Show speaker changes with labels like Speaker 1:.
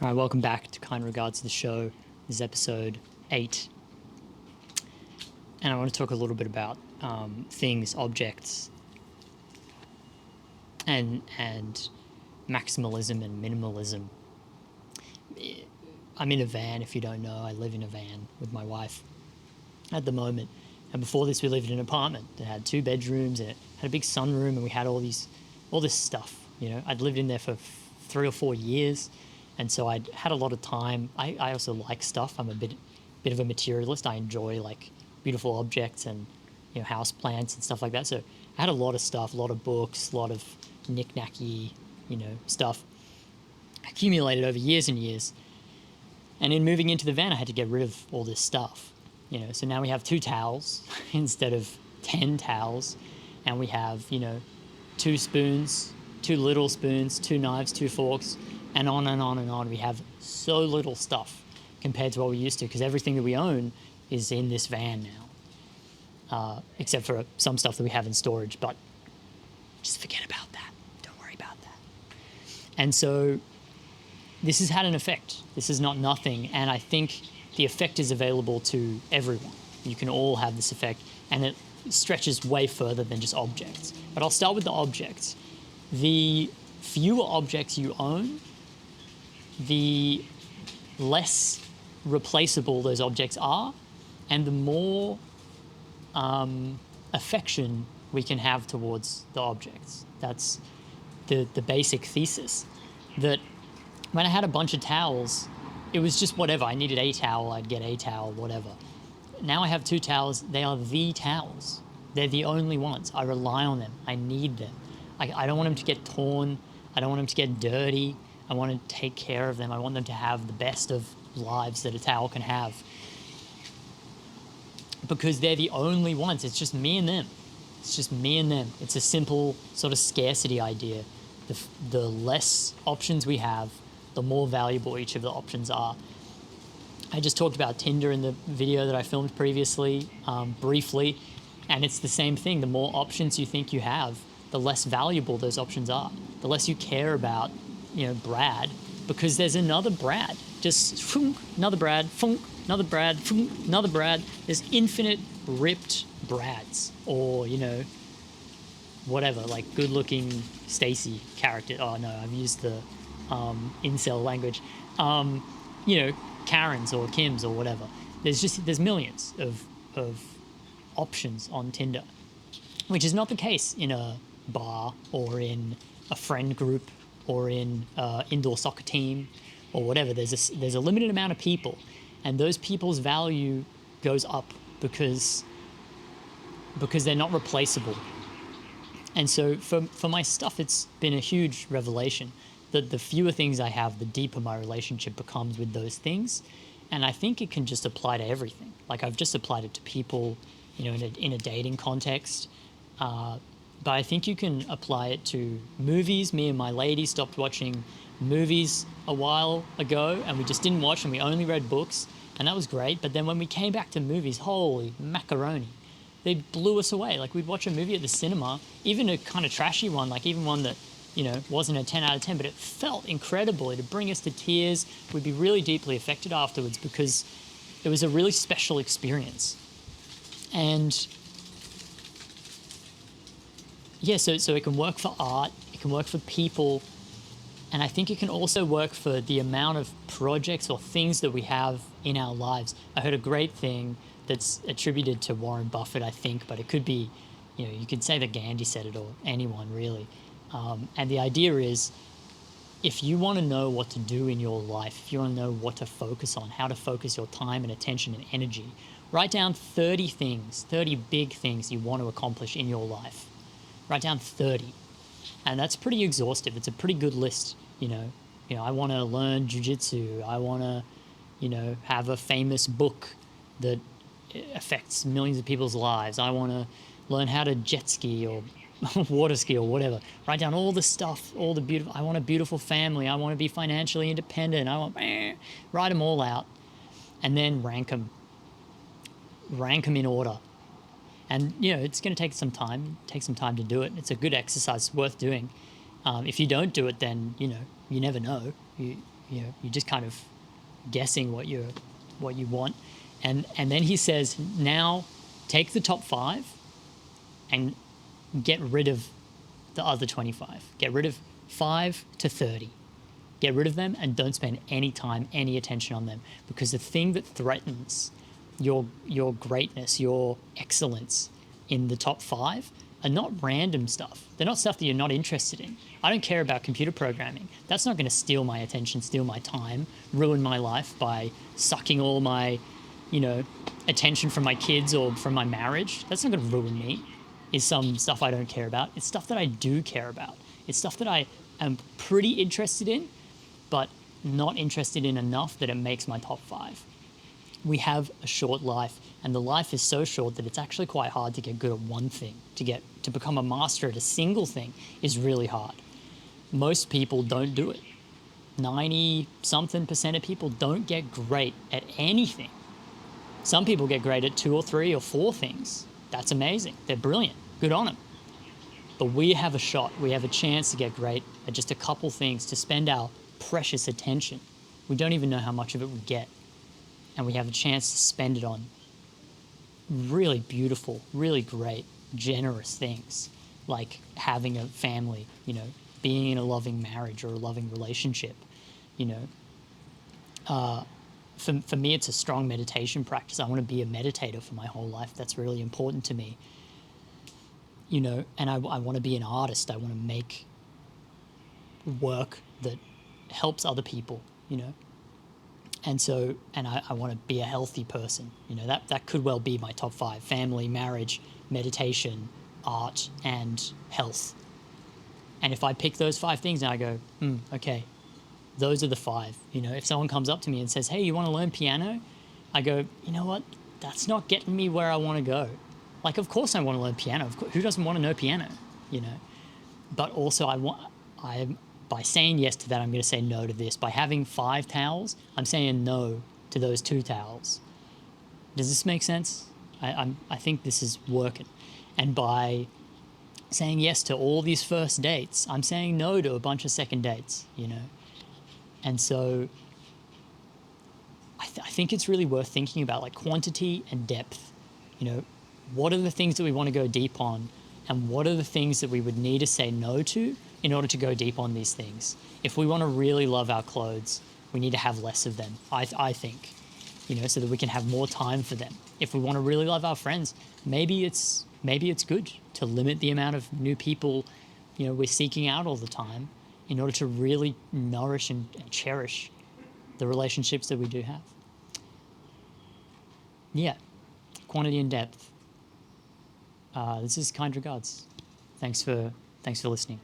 Speaker 1: All right, welcome back to Kind Regards to the show. This is episode 8. And I want to talk a little bit about things, objects, and maximalism and minimalism. I'm in a van, if you don't know. I live in a van with my wife at the moment. And before this, we lived in an apartment that had 2 bedrooms and it had a big sunroom, and we had all this stuff. You know, I'd lived in there for 3 or 4 years, and so I'd had a lot of time. I also like stuff. I'm a bit of a materialist. I enjoy like beautiful objects and, you know, house plants and stuff like that. So I had a lot of stuff, a lot of books, a lot of knick-knacky, you know, stuff accumulated over years and years. And in moving into the van, I had to get rid of all this stuff. You know, so now we have 2 towels instead of 10 towels, and we have, you know, 2 spoons, 2 little spoons, 2 knives, 2 forks, and on and on and on. We have so little stuff compared to what we used to, because everything that we own is in this van now, except for some stuff that we have in storage. But just forget about that. Don't worry about that. And so this has had an effect. This is not nothing, and I think the effect is available to everyone. You can all have this effect, and it stretches way further than just objects. But I'll start with the objects. The fewer objects you own, the less replaceable those objects are, and the more affection we can have towards the objects. That's the basic thesis. That when I had a bunch of towels, it was just whatever. I needed a towel, I'd get a towel, whatever. Now I have 2 towels. They are the towels. They're the only ones. I rely on them. I need them. I don't want them to get torn. I don't want them to get dirty. I want to take care of them. I want them to have the best of lives that a towel can have. Because they're the only ones. It's just me and them. It's just me and them. It's a simple sort of scarcity idea. The less options we have, the more valuable each of the options are. I just talked about Tinder in the video that I filmed previously, briefly, and it's the same thing. The more options you think you have, the less valuable those options are. The less you care about, you know, Brad, because there's another Brad. Just funk, another Brad, funk, another Brad, funk, another Brad. There's infinite ripped Brads, or, you know, whatever, like good-looking Stacy character. Oh no, I've used the incel language. You know, Karens or Kims or whatever. There's millions of options on Tinder, which is not the case in a bar or in a friend group or in indoor soccer team or whatever. There's a limited amount of people, and those people's value goes up because they're not replaceable. And so for my stuff, it's been a huge revelation that the fewer things I have, the deeper my relationship becomes with those things. And I think it can just apply to everything. Like, I've just applied it to people, you know, in a dating context. But I think you can apply it to movies. Me and my lady stopped watching movies a while ago, and we just didn't watch, and we only read books, and that was great. But then when we came back to movies, holy macaroni, they blew us away. Like, we'd watch a movie at the cinema, even a kind of trashy one, like even one that, you know, wasn't a 10 out of 10, but it felt incredible. It'd bring us to tears. We'd be really deeply affected afterwards because it was a really special experience. And yeah, so it can work for art, it can work for people, and I think it can also work for the amount of projects or things that we have in our lives. I heard a great thing that's attributed to Warren Buffett, I think, but it could be, you know, you could say that Gandhi said it, or anyone really. And the idea is, if you want to know what to do in your life, if you want to know what to focus on, how to focus your time and attention and energy, write down 30 things, 30 big things you want to accomplish in your life. Write down 30. And that's pretty exhaustive. It's a pretty good list, you know. You know, I want to learn jiu-jitsu. I want to, you know, have a famous book that affects millions of people's lives. I want to learn how to jet ski or water ski or whatever. Write down all the stuff, all the beautiful. I want a beautiful family. I want to be financially independent. Write them all out, and then rank them. Rank them in order. And, you know, it's going to take some time. Take some time to do it. It's a good exercise, worth doing. If you don't do it, then, you know, you never know. you're just kind of guessing what you want. And then he says, now take the top 5 and get rid of the other 25. Get rid of 5 to 30. Get rid of them and don't spend any time, any attention on them, because the thing that threatens your greatness, your excellence in the top 5 are not random stuff. They're not stuff that you're not interested in. I don't care about computer programming. That's not going to steal my attention, steal my time, ruin my life by sucking all my, attention from my kids or from my marriage. That's not going to ruin me. Is some stuff I don't care about. It's stuff that I do care about. It's stuff that I am pretty interested in, but not interested in enough that it makes my top 5. We have a short life, and the life is so short that it's actually quite hard to get good at one thing. To become a master at a single thing is really hard. Most people don't do it. 90-something% of people don't get great at anything. Some people get great at 2 or 3 or 4 things. That's amazing. They're brilliant. Good on them. But we have a shot. We have a chance to get great at just a couple things, to spend our precious attention. We don't even know how much of it we get. And we have a chance to spend it on really beautiful, really great, generous things, like having a family, being in a loving marriage or a loving relationship. For me, it's a strong meditation practice. I want to be a meditator for my whole life. That's really important to me. And I want to be an artist. I want to make work that helps other people, And so, I want to be a healthy person. That could well be my top 5: family, marriage, meditation, art, and health. And if I pick those 5 things and I go, okay, those are the 5. If someone comes up to me and says, hey, you want to learn piano? I go, you know what? That's not getting me where I want to go. Like, of course I want to learn piano. Of course, who doesn't want to know piano? But also by saying yes to that, I'm going to say no to this. By having 5 towels, I'm saying no to those 2 towels. Does this make sense? I think this is working. And by saying yes to all these first dates, I'm saying no to a bunch of second dates, And so I think it's really worth thinking about, like, quantity and depth. What are the things that we want to go deep on, and what are the things that we would need to say no to in order to go deep on these things? If we want to really love our clothes, we need to have less of them, I think, so that we can have more time for them. If we want to really love our friends, maybe it's good to limit the amount of new people, we're seeking out all the time, in order to really nourish and cherish the relationships that we do have. Yeah, quantity and depth. This is Kind Regards. Thanks for listening.